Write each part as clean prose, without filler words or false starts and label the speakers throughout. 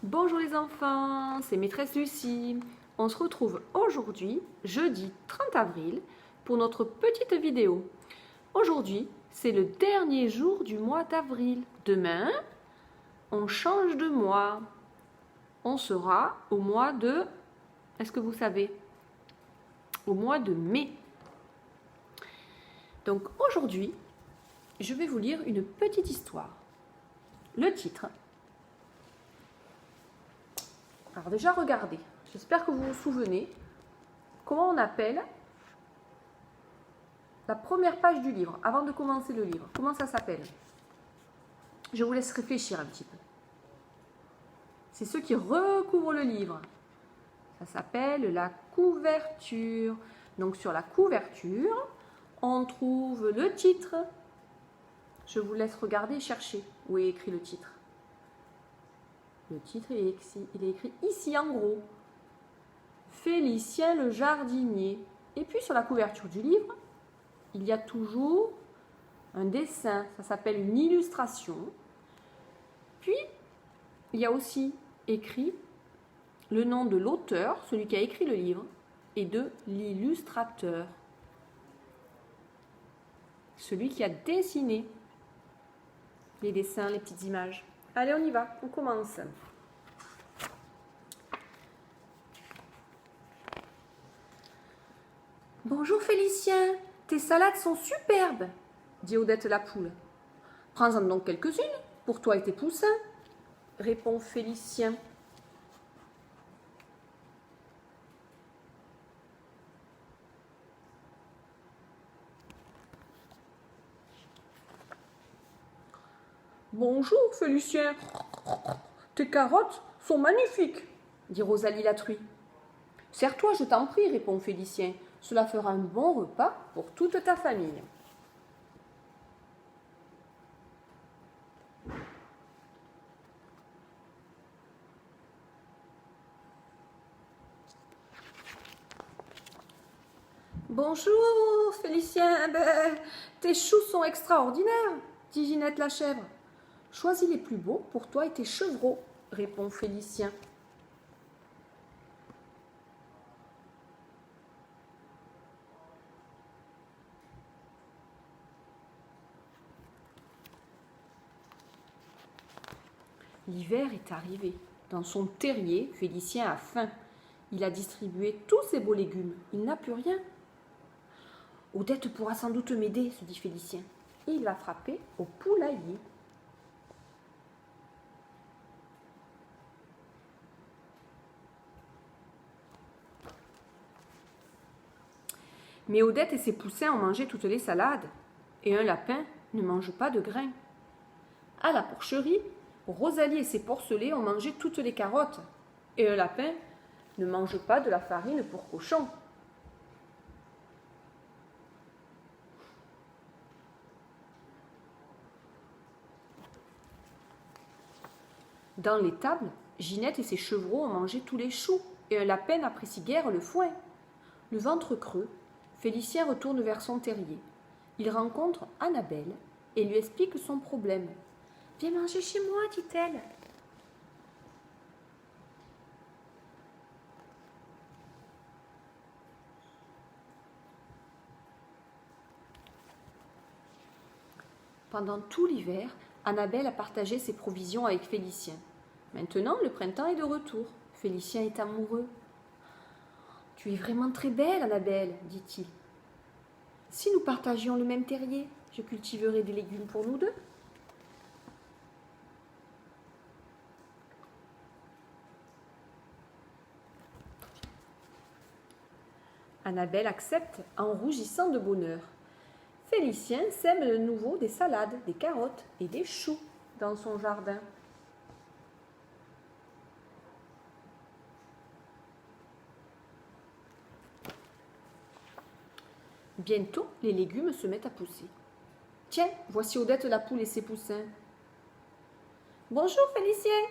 Speaker 1: Bonjour les enfants, c'est maîtresse Lucie. On se retrouve aujourd'hui, jeudi 30 avril, pour notre petite vidéo. Aujourd'hui, c'est le dernier jour du mois d'avril. Demain, on change de mois. On sera au mois de... Est-ce que vous savez? Au mois de mai. Donc aujourd'hui, je vais vous lire une petite histoire. Le titre... Alors déjà, regardez. J'espère que vous vous souvenez comment on appelle la première page du livre, avant de commencer le livre. Comment ça s'appelle? Je vous laisse réfléchir un petit peu. C'est ceux qui recouvrent le livre. Ça s'appelle la couverture. Donc sur la couverture, on trouve le titre. Je vous laisse regarder et chercher où est écrit le titre. Le titre, il est écrit ici en gros. Félicien le jardinier. Et puis sur la couverture du livre, il y a toujours un dessin. Ça s'appelle une illustration. Puis, il y a aussi écrit le nom de l'auteur, celui qui a écrit le livre, et de l'illustrateur. Celui qui a dessiné les dessins, les petites images. Allez, on y va, on commence. Bonjour Félicien, tes salades sont superbes, dit Odette la poule. Prends-en donc quelques-unes pour toi et tes poussins, répond Félicien. Bonjour Félicien, tes carottes sont magnifiques, dit Rosalie la truie. Sers-toi, je t'en prie, répond Félicien. Cela fera un bon repas pour toute ta famille. Bonjour Félicien, tes choux sont extraordinaires, dit Ginette la chèvre. Choisis les plus beaux pour toi et tes chevreaux, répond Félicien. L'hiver est arrivé. Dans son terrier, Félicien a faim. Il a distribué tous ses beaux légumes. Il n'a plus rien. Odette pourra sans doute m'aider, se dit Félicien. Et il va frapper au poulailler. Mais Odette et ses poussins ont mangé toutes les salades. Et un lapin ne mange pas de grains. À la porcherie, Rosalie et ses porcelets ont mangé toutes les carottes. Et un lapin ne mange pas de la farine pour cochon. Dans l'étable, Ginette et ses chevreaux ont mangé tous les choux. Et un lapin n'apprécie guère le foin. Le ventre creux, Félicien retourne vers son terrier. Il rencontre Annabelle et lui explique son problème. « Viens manger chez moi, dit-elle. » Pendant tout l'hiver, Annabelle a partagé ses provisions avec Félicien. Maintenant, le printemps est de retour. Félicien est amoureux. « Tu es vraiment très belle, Annabelle, dit-il. Si nous partagions le même terrier, je cultiverais des légumes pour nous deux. » Annabelle accepte en rougissant de bonheur. Félicien sème de nouveau des salades, des carottes et des choux dans son jardin. Bientôt, les légumes se mettent à pousser. Tiens, voici Odette la poule et ses poussins. Bonjour Félicien,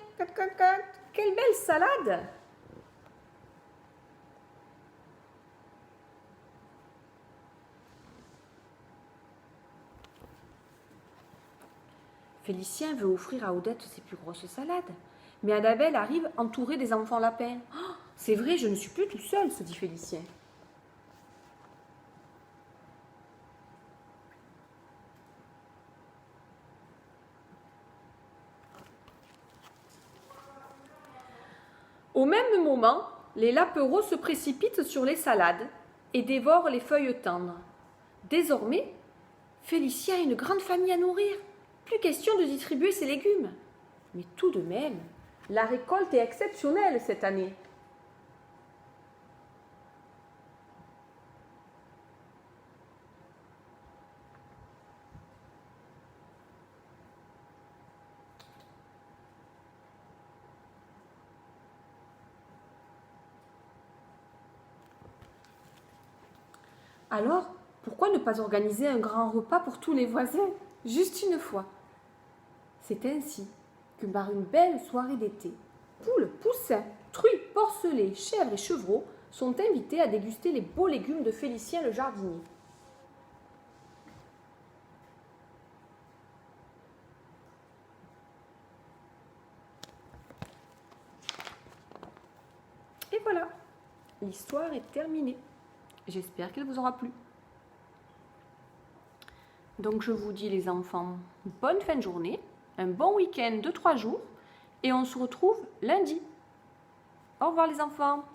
Speaker 1: quelle belle salade! Félicien veut offrir à Odette ses plus grosses salades, Mais Annabelle arrive entourée des enfants lapins. Oh, c'est vrai, je ne suis plus tout seul, se dit Félicien. Au même moment, les lapereaux se précipitent sur les salades et dévorent les feuilles tendres. Désormais, Félicien a une grande famille à nourrir. Plus question de distribuer ses légumes. Mais tout de même, la récolte est exceptionnelle cette année. Alors, pourquoi ne pas organiser un grand repas pour tous les voisins, juste une fois? C'est ainsi que par une belle soirée d'été, poules, poussins, truies, porcelets, chèvres et chevreaux sont invités à déguster les beaux légumes de Félicien le jardinier. Et voilà, l'histoire est terminée. J'espère qu'elle vous aura plu. Donc je vous dis les enfants, bonne fin de journée, un bon week-end de 3 jours et on se retrouve lundi. Au revoir les enfants.